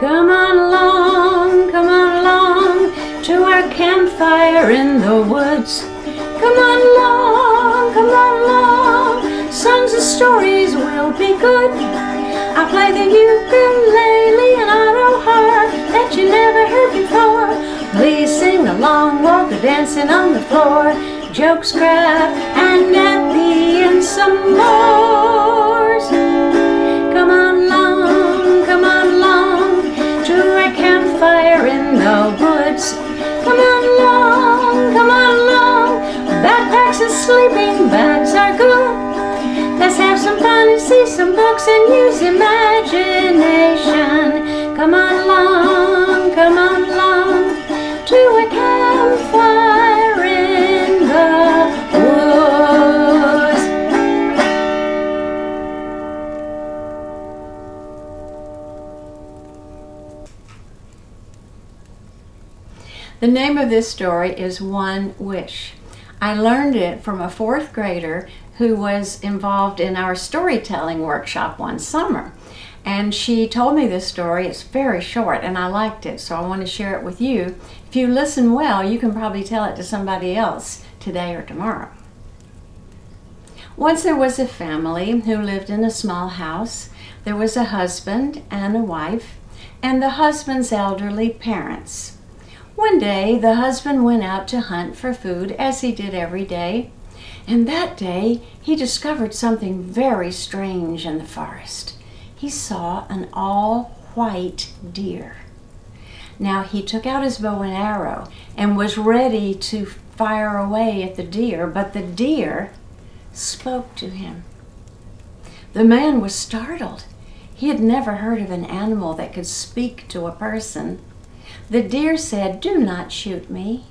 come on along to our campfire in the woods. Come on along, songs and stories will be good. I'll play the ukulele and autoharp that you never heard before. Please sing along while we're dancing on the floor. Jokes, crap, and at the end some more. Come on along to a campfire in the woods. Come on along, backpacks and sleeping bags are good. Let's have some fun and see some books and use imagination. Come on along to a campfire in the woods. The name of this story is One Wish. I learned it from a 4th grader who was involved in our storytelling workshop one summer. And she told me this story. It's very short and I liked it, so I want to share it with you. If you listen well, you can probably tell it to somebody else today or tomorrow. Once there was a family who lived in a small house. There was a husband and a wife and the husband's elderly parents. One day, the husband went out to hunt for food, as he did every day. And that day, he discovered something very strange in the forest. He saw an all-white deer. Now, he took out his bow and arrow and was ready to fire away at the deer, but the deer spoke to him. The man was startled. He had never heard of an animal that could speak to a person. The deer said, "Do not shoot me.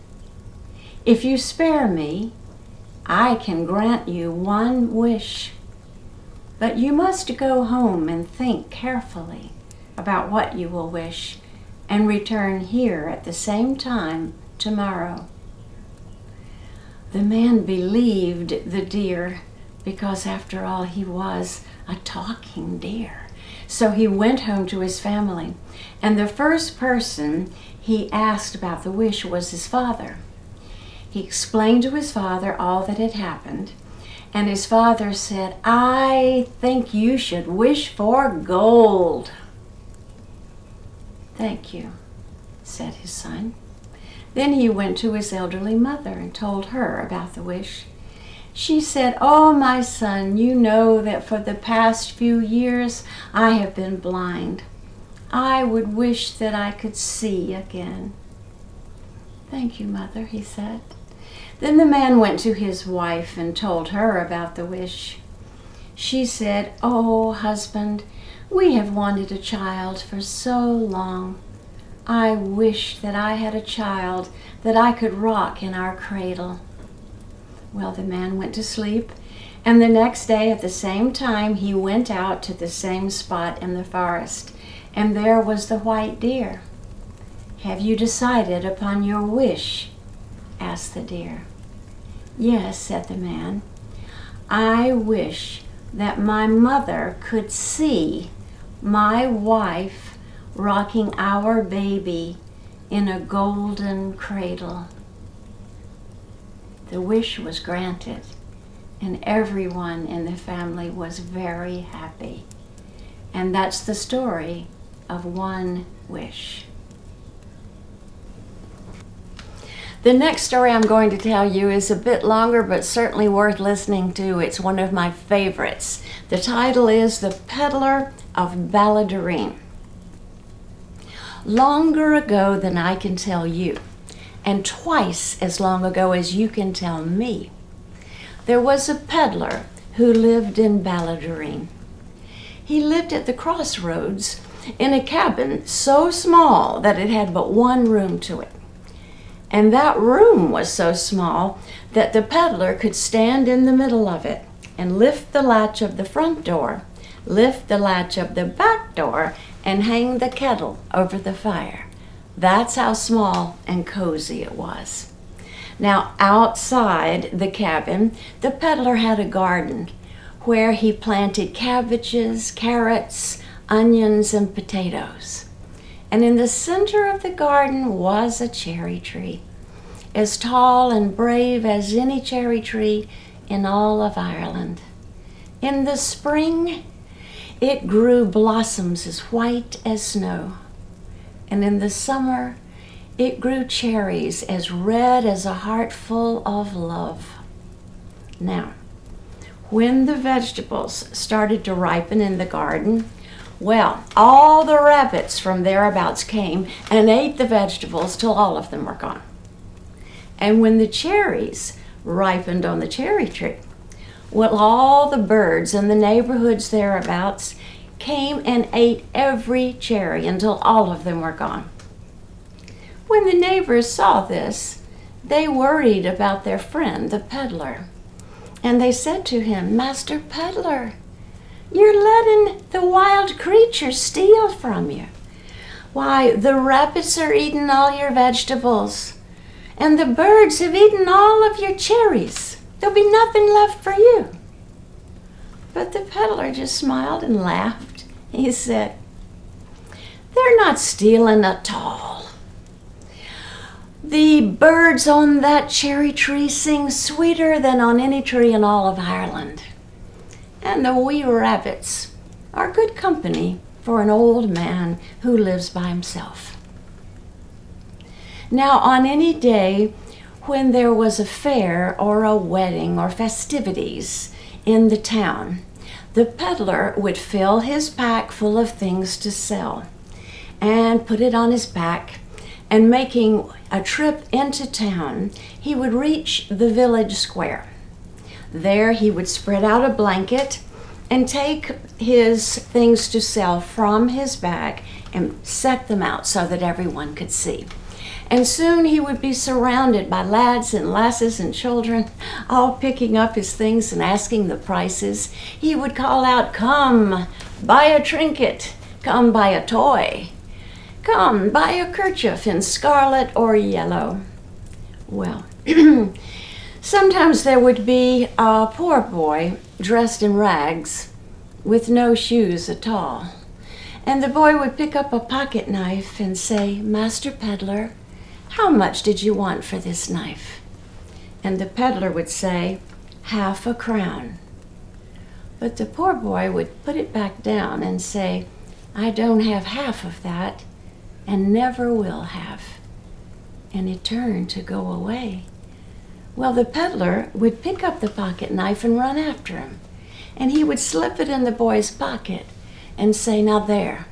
If you spare me, I can grant you one wish. But you must go home and think carefully about what you will wish and return here at the same time tomorrow." The man believed the deer because, after all, he was a talking deer. So he went home to his family, and the first person he asked about the wish was his father. He explained to his father all that had happened, and his father said, "I think you should wish for gold." "Thank you," said his son. Then he went to his elderly mother and told her about the wish. She said, "Oh, my son, you know that for the past few years I have been blind. I would wish that I could see again." "Thank you, mother," he said. Then the man went to his wife and told her about the wish. She said, "Oh, husband, we have wanted a child for so long. I wish that I had a child that I could rock in our cradle." Well, the man went to sleep, and the next day at the same time he went out to the same spot in the forest, and there was the white deer. "Have you decided upon your wish?" asked the deer. "Yes," said the man. "I wish that my mother could see my wife rocking our baby in a golden cradle." The wish was granted, and everyone in the family was very happy. And that's the story of One Wish. The next story I'm going to tell you is a bit longer, but certainly worth listening to. It's one of my favorites. The title is The Peddler of Ballaghaderreen. Longer ago than I can tell you, and twice as long ago as you can tell me, there was a peddler who lived in Ballaghaderreen. He lived at the crossroads in a cabin so small that it had but one room to it. And that room was so small that the peddler could stand in the middle of it and lift the latch of the front door, lift the latch of the back door, and hang the kettle over the fire. That's how small and cozy it was. Now, outside the cabin, the peddler had a garden where he planted cabbages, carrots, onions, and potatoes. and in the center of the garden was a cherry tree, as tall and brave as any cherry tree in all of Ireland. In the spring, it grew blossoms as white as snow, and in the summer, it grew cherries as red as a heart full of love. Now, when the vegetables started to ripen in the garden, well, all the rabbits from thereabouts came and ate the vegetables till all of them were gone. And when the cherries ripened on the cherry tree, well, all the birds in the neighborhoods thereabouts came and ate every cherry until all of them were gone. When the neighbors saw this, they worried about their friend, the peddler. And they said to him, "Master Peddler, you're letting the wild creatures steal from you. Why, the rabbits are eating all your vegetables, and the birds have eaten all of your cherries. There'll be nothing left for you." But the peddler just smiled and laughed. He said, "They're not stealing at all. The birds on that cherry tree sing sweeter than on any tree in all of Ireland. And the wee rabbits are good company for an old man who lives by himself." Now, on any day when there was a fair or a wedding or festivities in the town, the peddler would fill his pack full of things to sell and put it on his back, and making a trip into town, he would reach the village square. There he would spread out a blanket and take his things to sell from his bag and set them out so that everyone could see. And soon he would be surrounded by lads and lasses and children, all picking up his things and asking the prices. He would call out, "Come, buy a trinket. Come, buy a toy. Come, buy a kerchief in scarlet or yellow." Well, sometimes there would be a poor boy dressed in rags with no shoes at all. And the boy would pick up a pocket knife and say, "Master Peddler, how much did you want for this knife?" And the peddler would say, "Half a crown." But the poor boy would put it back down and say, "I don't have half of that, and never will have." And it turned to go away. Well, the peddler would pick up the pocket knife and run after him, and he would slip it in the boy's pocket and say, "Now there,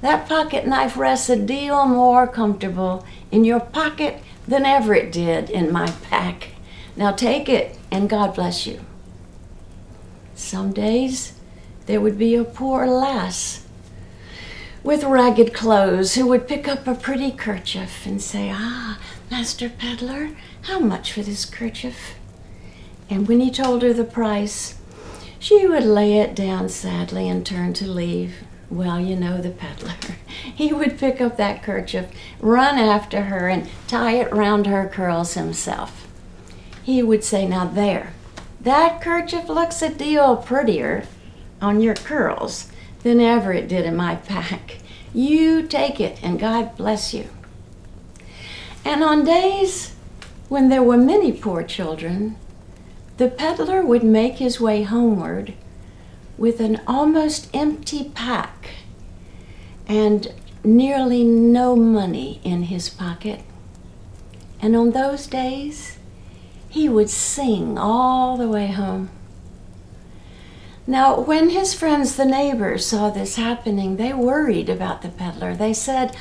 that pocket knife rests a deal more comfortable in your pocket than ever it did in my pack. Now take it, and God bless you." Some days there would be a poor lass with ragged clothes who would pick up a pretty kerchief and say, "Ah, Master Peddler, how much for this kerchief?" And when he told her the price, she would lay it down sadly and turn to leave. Well, you know the peddler. He would pick up that kerchief, run after her, and tie it round her curls himself. He would say, "Now there, that kerchief looks a deal prettier on your curls than ever it did in my pack. You take it, and God bless you." And on days when there were many poor children, the peddler would make his way homeward with an almost empty pack and nearly no money in his pocket. And on those days, he would sing all the way home. Now, when his friends, the neighbors, saw this happening, they worried about the peddler. They said,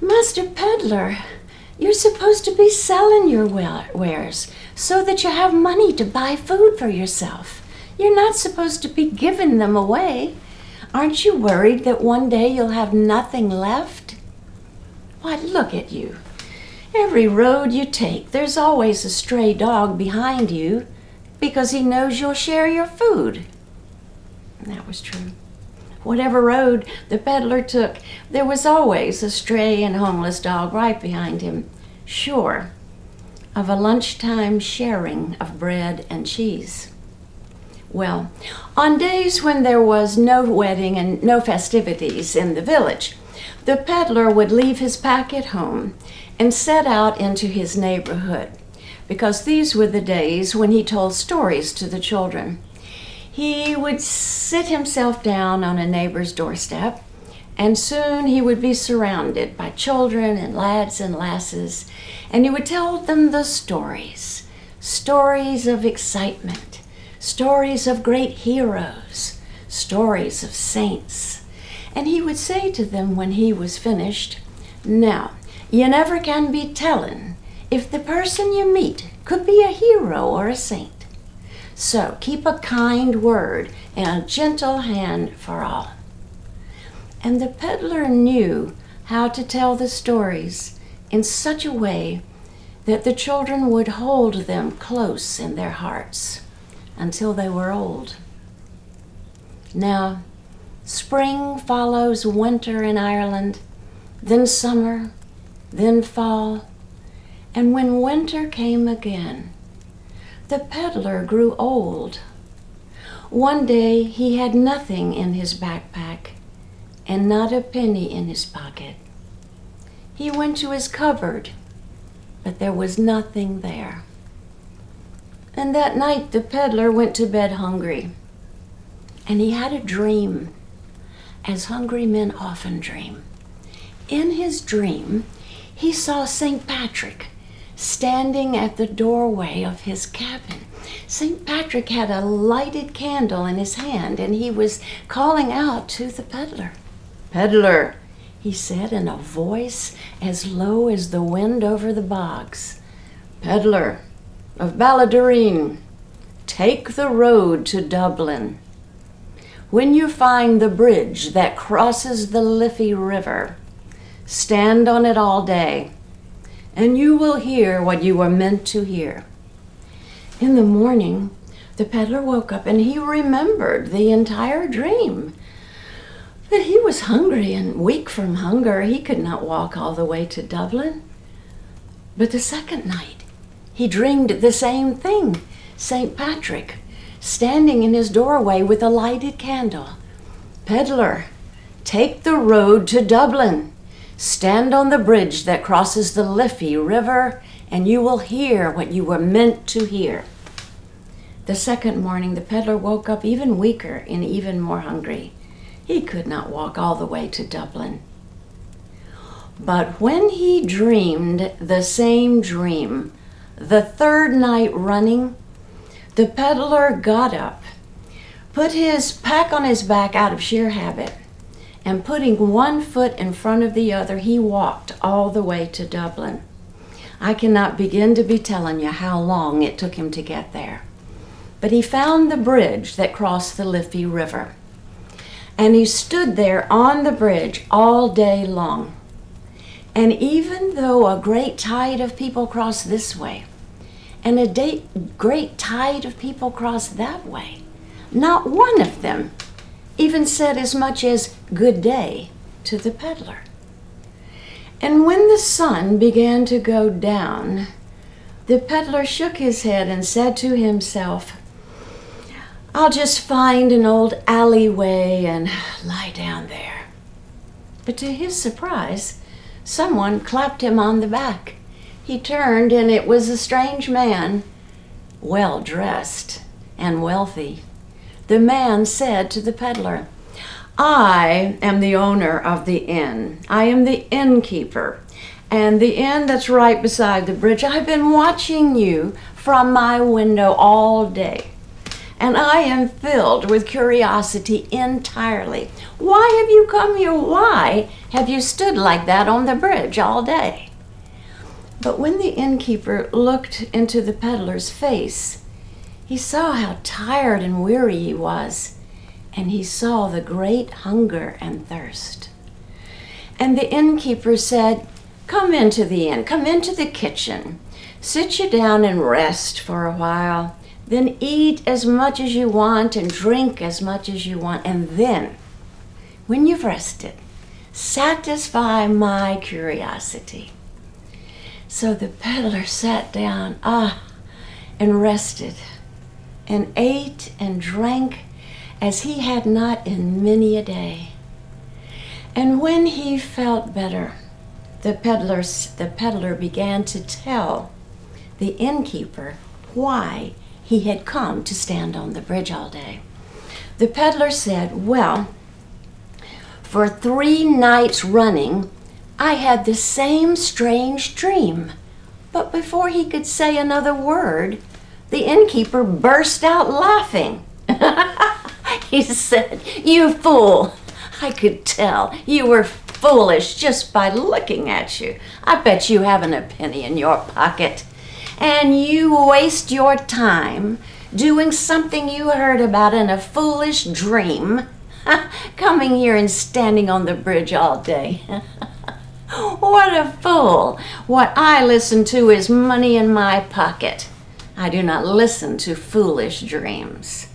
"Master Peddler, you're supposed to be selling your wares so that you have money to buy food for yourself. You're not supposed to be giving them away. Aren't you worried that one day you'll have nothing left? Why, look at you. Every road you take, there's always a stray dog behind you because he knows you'll share your food." And that was true. Whatever road the peddler took, there was always a stray and homeless dog right behind him, sure of a lunchtime sharing of bread and cheese. Well, on days when there was no wedding and no festivities in the village, The peddler would leave his pack at home and set out into his neighborhood, because these were the days when he told stories to the children. He would sit himself down on a neighbor's doorstep, and soon he would be surrounded by children and lads and lasses, and he would tell them the stories, stories of excitement, stories of great heroes, stories of saints. And he would say to them when he was finished, "Now, you never can be tellin' if the person you meet could be a hero or a saint. So keep a kind word and a gentle hand for all." And the peddler knew how to tell the stories in such a way that the children would hold them close in their hearts until they were old. Now, spring follows winter in Ireland, then summer, then fall, and when winter came again, the peddler grew old. One day he had nothing in his backpack and not a penny in his pocket. He went to his cupboard, but there was nothing there. And that night the peddler went to bed hungry, and he had a dream, as hungry men often dream. In his dream, he saw St. Patrick standing at the doorway of his cabin. St. Patrick had a lighted candle in his hand, and he was calling out to the peddler. "Peddler," he said in a voice as low as the wind over the bogs. "Peddler of Ballaghaderreen, take the road to Dublin. When you find the bridge that crosses the Liffey River, stand on it all day, and you will hear what you were meant to hear." In the morning, the peddler woke up and he remembered the entire dream. That he was hungry and weak from hunger. He could not walk all the way to Dublin. But the second night, he dreamed the same thing. St. Patrick, standing in his doorway with a lighted candle. "Peddler, take the road to Dublin. Stand on the bridge that crosses the Liffey River, and you will hear what you were meant to hear." The second morning, the peddler woke up even weaker and even more hungry. He could not walk all the way to Dublin. But when he dreamed the same dream, the third night running, the peddler got up, put his pack on his back out of sheer habit, and putting one foot in front of the other, he walked all the way to Dublin. I cannot begin to be telling you how long it took him to get there. But he found the bridge that crossed the Liffey River. And he stood there on the bridge all day long. And even though a great tide of people crossed this way, and a great tide of people crossed that way, not one of them even said as much as "good day" to the peddler. And when the sun began to go down, the peddler shook his head and said to himself, "I'll just find an old alleyway and lie down there." But to his surprise, someone clapped him on the back. He turned, and it was a strange man, well dressed and wealthy. The man said to the peddler, "I am the owner of the inn. I am the innkeeper, and the inn that's right beside the bridge. I've been watching you from my window all day, and I am filled with curiosity entirely. Why have you come here? Why have you stood like that on the bridge all day?" But when the innkeeper looked into the peddler's face, he saw how tired and weary he was, and he saw the great hunger and thirst. And the innkeeper said, "Come into the inn, come into the kitchen. Sit you down and rest for a while. Then eat as much as you want and drink as much as you want. And then, when you've rested, satisfy my curiosity." So the peddler sat down, and rested, and ate and drank as he had not in many a day. And when he felt better, the peddler began to tell the innkeeper why he had come to stand on the bridge all day. The peddler said, "Well, for 3 nights running, I had the same strange dream." But before he could say another word, the innkeeper burst out laughing. He said, "You fool! I could tell you were foolish just by looking at you. I bet you haven't a penny in your pocket. And you waste your time doing something you heard about in a foolish dream, coming here and standing on the bridge all day." What a fool! What I listen to is money in my pocket. I do not listen to foolish dreams.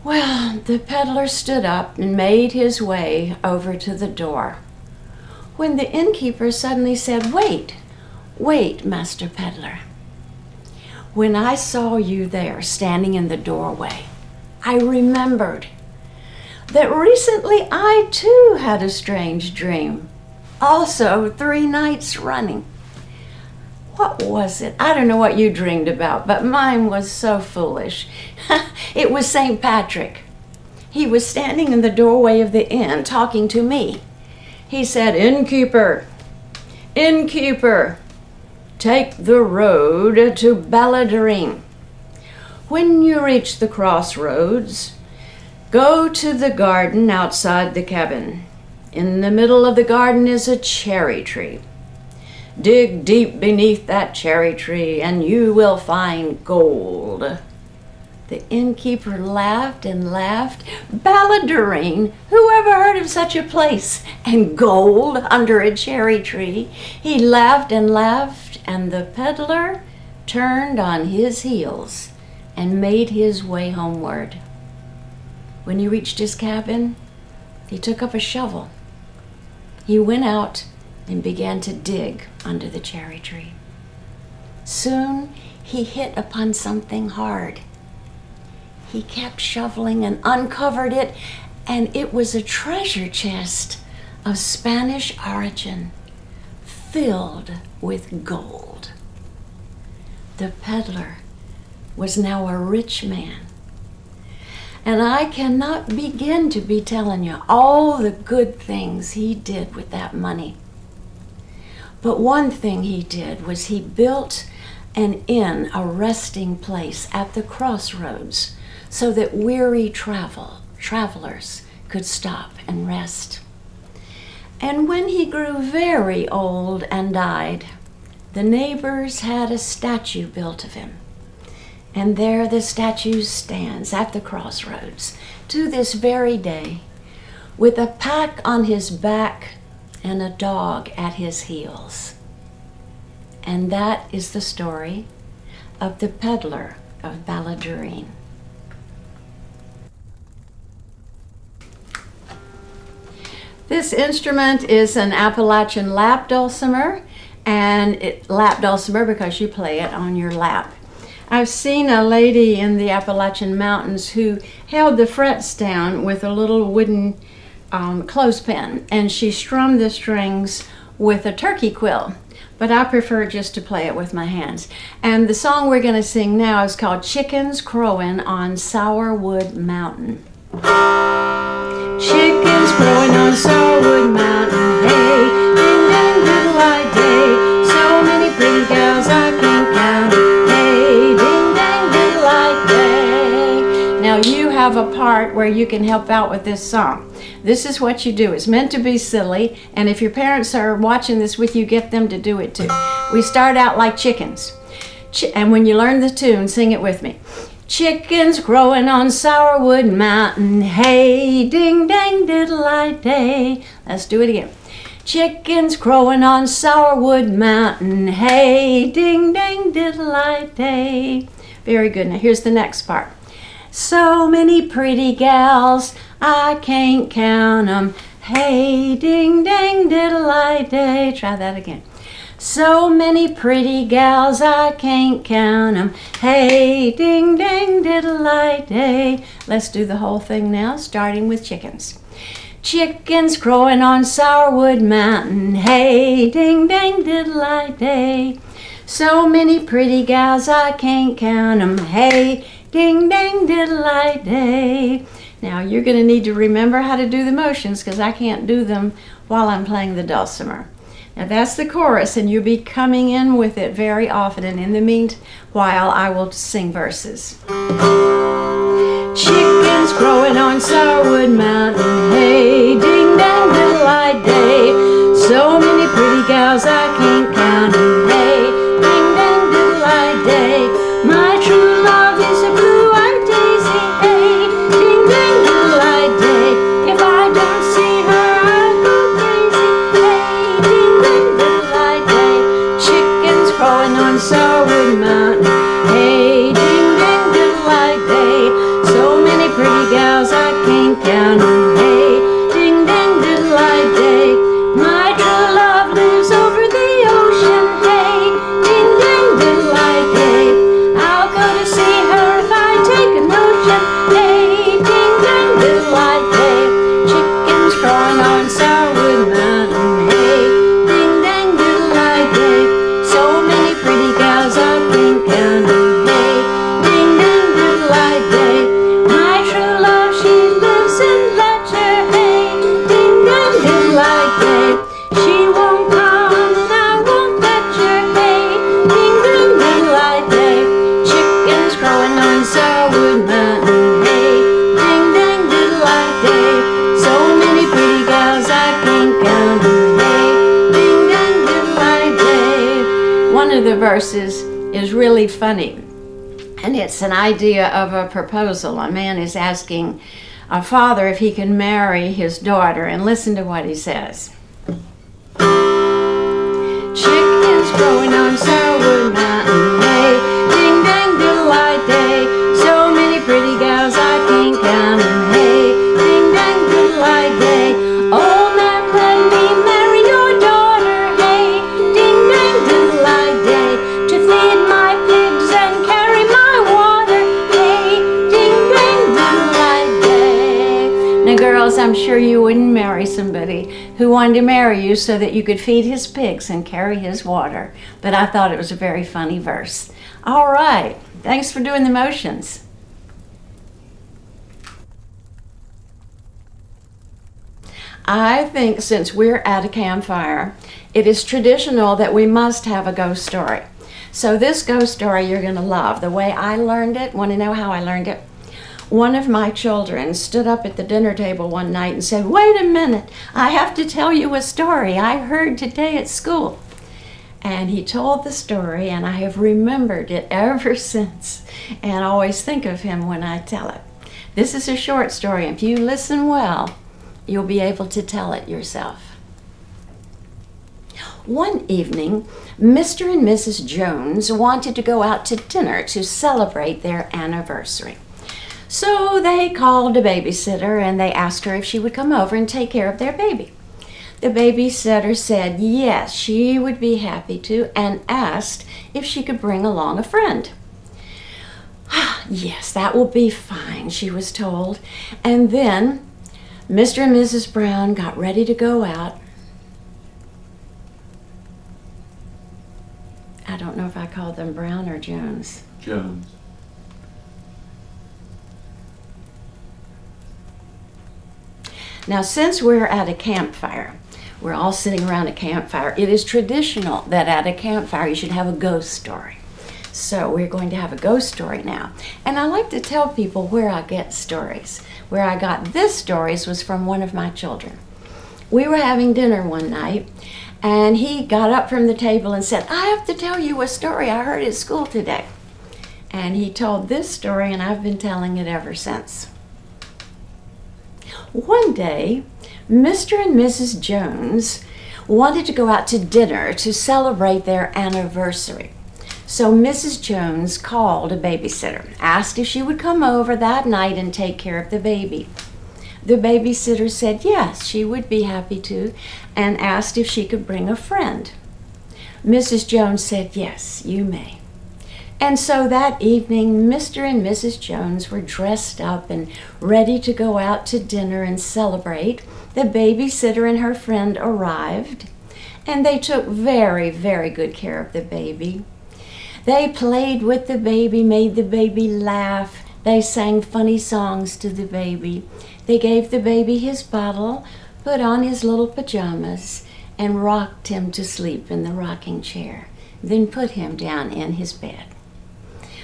Well, the peddler stood up and made his way over to the door, when the innkeeper suddenly said, Wait, Master Peddler. When I saw you there standing in the doorway, I remembered that recently I too had a strange dream, also 3 nights running. What was it? I don't know what you dreamed about, but mine was so foolish. It was St. Patrick. He was standing in the doorway of the inn talking to me. He said, Innkeeper, take the road to Ballaghaderreen. When you reach the crossroads, go to the garden outside the cabin. In the middle of the garden is a cherry tree. Dig deep beneath that cherry tree and you will find gold." The innkeeper laughed and laughed. Ballaghaderreen? Who ever heard of such a place? And gold under a cherry tree? He laughed and laughed, and the peddler turned on his heels and made his way homeward. When he reached his cabin, he took up a shovel. He went out and began to dig under the cherry tree. Soon he hit upon something hard. He kept shoveling and uncovered it, and it was a treasure chest of Spanish origin, filled with gold. The peddler was now a rich man, and I cannot begin to be telling you all the good things he did with that money. But one thing he did was he built an inn, a resting place at the crossroads, so that weary travelers could stop and rest. And when he grew very old and died, the neighbors had a statue built of him. And there the statue stands at the crossroads to this very day, with a pack on his back and a dog at his heels. And that is the story of the Peddler of Ballaghaderreen. This instrument is an Appalachian lap dulcimer, and lap dulcimer because you play it on your lap. I've seen a lady in the Appalachian Mountains who held the frets down with a little wooden clothespin, and she strummed the strings with a turkey quill, but I prefer just to play it with my hands. And the song we're going to sing now is called Chickens Crowing on Sourwood Mountain. Chickens crowing on Sourwood Mountain, hey, ding dang diddle-i day, so many pretty gals I can't count, hey, ding dang diddle-i day. Now you have a part where you can help out with this song. This is what you do. It's meant to be silly, and if your parents are watching this with you, get them to do it too. We start out like chickens, and when you learn the tune, sing it with me. Chickens crowing on Sourwood Mountain, hey, ding dang diddle-i day. Let's do it again. Chickens crowing on Sourwood Mountain, hey, ding dang diddle-i day. Very good. Now here's the next part. So many pretty gals, I can't count 'em, hey, ding dang diddle-i day. Try that again. So many pretty gals, I can't count 'em, hey, ding dang diddle-i day. Let's do the whole thing now, starting with chickens. Chickens crowing on Sourwood Mountain, hey, ding dang diddle-i day. So many pretty gals I can't count 'em, hey, ding dang diddle-i day. Now you're going to need to remember how to do the motions because I can't do them while I'm playing the dulcimer. Now that's the chorus, and you'll be coming in with it very often, and in the meanwhile I will sing verses. Chickens crowing on Sourwood Mountain, hey, ding dang diddle-i day. So many pretty gals I can't count 'em, hey, ding dang diddle-i day. My true love is a blue-eyed daisy, hey, ding dang diddle-i day. If I don't see her, I'll go crazy, hey, ding dang diddle-i day. Chickens crowing on Sourwood Mountain, hey, ding dang diddle-i day. So many pretty gals I can't count 'em, hey, ding dang diddle-i day. My true love lives over the ocean, hey, ding dang diddle-i day. I'll go to see her if I take a notion, hey, ding dang diddle-i day. Chickens crowing on Sourwood Mountain, hey, ding dang diddle-i day. So many pretty gals I can't count 'em, hey, ding dang diddle-i day. My true love, she lives in Ledger, hey, ding dang diddle-i day. She won't come and I won't let her, hey, ding dang diddle-i day. Chickens crowing on Sourwood Mountain, hey, ding dang diddle-i day. So many pretty gals I can't count 'em, hey, ding dang diddle-i day. One of the verses is really funny, and it's an idea of a proposal. A man is asking a father if he can marry his daughter, and listen to what he says. Chickens growing on Sourwood Mountain, hey, ding dang diddle-i day. So many pretty gals I can't count 'em, hey, ding dang diddle-i day. Oh man, let me marry your daughter, hey, ding dang diddle-i day. To feed my pigs and carry my water, hey, ding dang diddle-i day. Now girls, I'm sure you wouldn't marry somebody who wanted to marry you so that you could feed his pigs and carry his water. But I thought it was a very funny verse. All right, thanks for doing the motions. I think since we're at a campfire, it is traditional that we must have a ghost story. So this ghost story you're going to love. The way I learned it, want to know how I learned it? One of my children stood up at the dinner table one night and said, "Wait a minute, I have to tell you a story I heard today at school." And he told the story, and I have remembered it ever since, and always think of him when I tell it. This is a short story. If you listen well, you'll be able to tell it yourself. One evening, Mr. and Mrs. Jones wanted to go out to dinner to celebrate their anniversary. So they called a babysitter and they asked her if she would come over and take care of their baby. The babysitter said yes, she would be happy to, and asked if she could bring along a friend. Yes, that will be fine, she was told. And then Mr. and Mrs. Brown got ready to go out. I don't know if I called them Brown or Jones. Jones. Now, since we're at a campfire, we're all sitting around a campfire, it is traditional that at a campfire you should have a ghost story. So we're going to have a ghost story now. And I like to tell people where I get stories. Where I got this stories was from one of my children. We were having dinner one night, and he got up from the table and said, "I have to tell you a story I heard at school today." And he told this story, and I've been telling it ever since. One day, Mr. and Mrs. Jones wanted to go out to dinner to celebrate their anniversary. So Mrs. Jones called a babysitter, asked if she would come over that night and take care of the baby. The babysitter said yes, she would be happy to, and asked if she could bring a friend. Mrs. Jones said, "Yes, you may." And so that evening, Mr. and Mrs. Jones were dressed up and ready to go out to dinner and celebrate the babysitter and her friend arrived, and they took very, very good care of the baby. They played with the baby, made the baby laugh. They sang funny songs to the baby. They gave the baby his bottle, put on his little pajamas, and rocked him to sleep in the rocking chair, then put him down in his bed.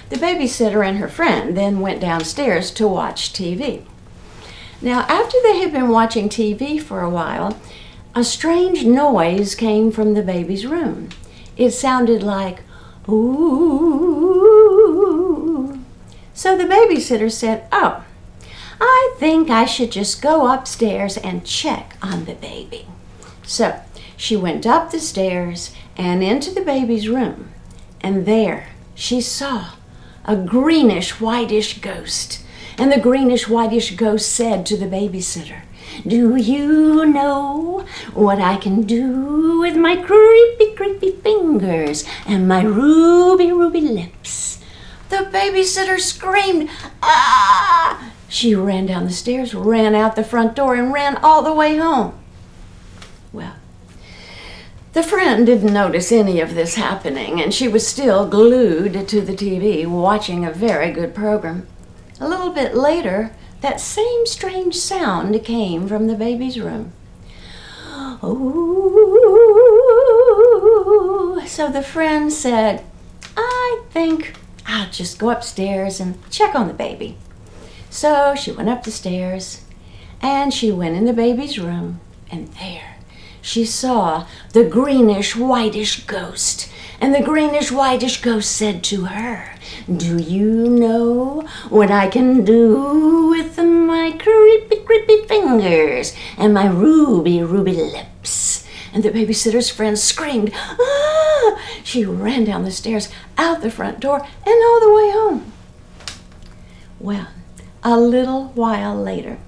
The babysitter and her friend then went downstairs to watch TV. Now, after they had been watching TV for a while, a strange noise came from the baby's room. It sounded like, ooh. So the babysitter said, oh, I think I should just go upstairs and check on the baby. So she went up the stairs and into the baby's room, and there she saw a greenish-whitish ghost. And the greenish-whitish ghost said to the babysitter, do you know what I can do with my creepy, creepy fingers and my ruby, ruby lips? The babysitter screamed, ah! She ran down the stairs, ran out the front door, and ran all the way home. Well, the friend didn't notice any of this happening, and she was still glued to the TV, watching a very good program. A little bit later, that same strange sound came from the baby's room. Ooh. So the friend said, I think I'll just go upstairs and check on the baby. So she went up the stairs, and she went in the baby's room, and there she saw the greenish-whitish ghost. And the greenish-whitish ghost said to her, do you know what I can do with my creepy, creepy fingers and my ruby, ruby lips? And the babysitter's friend screamed, ah! She ran down the stairs, out the front door, and all the way home. Well, a little while later,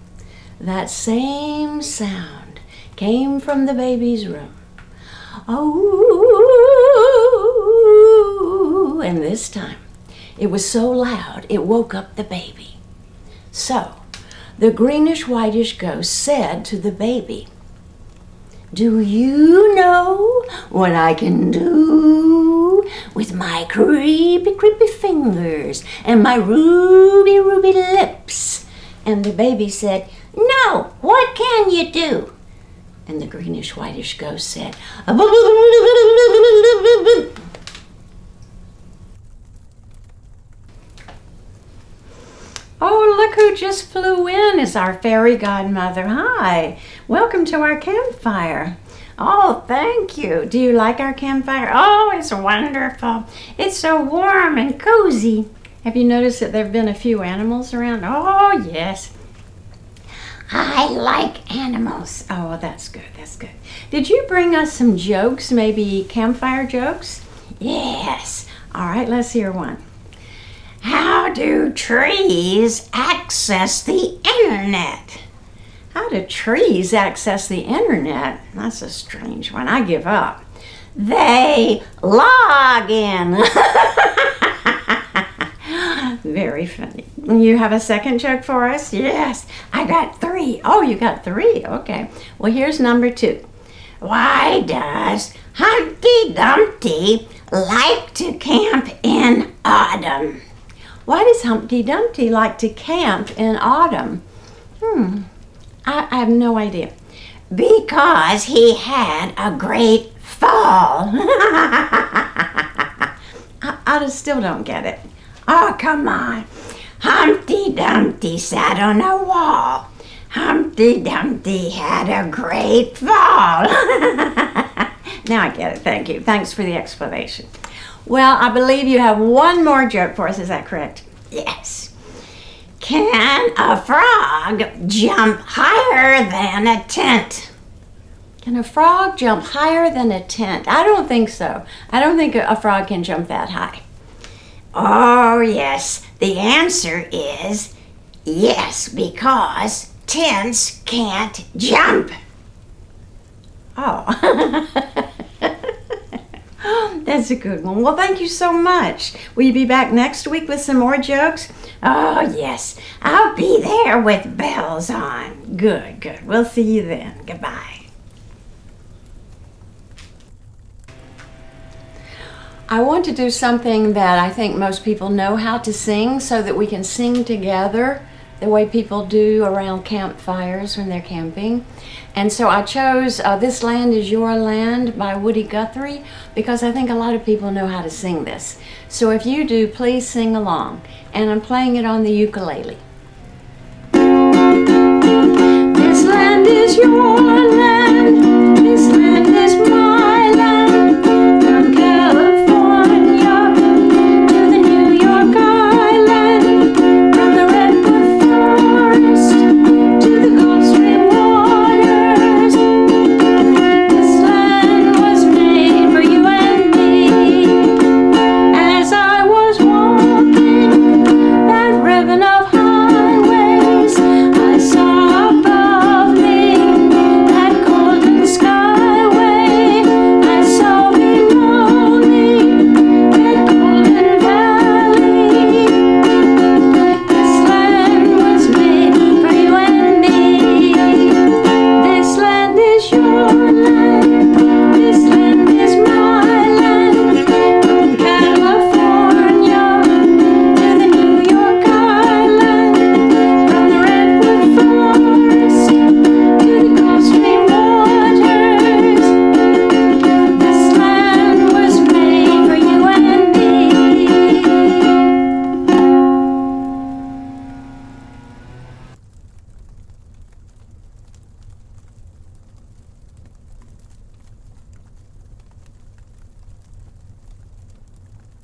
that same sound came from the baby's room. Oh, and this time it was so loud it woke up the baby. So the greenish-whitish ghost said to the baby, do you know what I can do with my creepy, creepy fingers and my ruby, ruby lips? And the baby said, no, what can you do? And the greenish-whitish ghost said, oh, look who just flew in. It's our fairy godmother. Hi, welcome to our campfire. Oh, thank you. Do you like our campfire? Oh, it's wonderful. It's so warm and cozy. Have you noticed that there have been a few animals around? Oh, yes. I like animals. Oh, that's good, that's good. Did you bring us some jokes, maybe campfire jokes? Yes. All right, let's hear one. How do trees access the internet? How do trees access the internet? That's a strange one. I give up. They log in. Very funny. You have a second joke for us? Yes, I got 3. Oh, you got 3. Okay. Well, here's number 2. Why does Humpty Dumpty like to camp in autumn? Why does Humpty Dumpty like to camp in autumn? I have no idea. Because he had a great fall. I still don't get it. Oh, come on. Humpty Dumpty sat on a wall. Humpty Dumpty had a great fall. Now I get it. Thank you. Thanks for the explanation. Well, I believe you have one more joke for us. Is that correct? Yes. Can a frog jump higher than a tent? Can a frog jump higher than a tent? I don't think so. I don't think a frog can jump that high. Oh, yes. The answer is yes, because tents can't jump. Oh. That's a good one. Well, thank you so much. Will you be back next week with some more jokes? Oh, yes. I'll be there with bells on. Good, good. We'll see you then. Goodbye. I want to do something that I think most people know how to sing so that we can sing together the way people do around campfires when they're camping. And so I chose This Land Is Your Land by Woody Guthrie because I think a lot of people know how to sing this. So if you do, please sing along. And I'm playing it on the ukulele. This land is your land.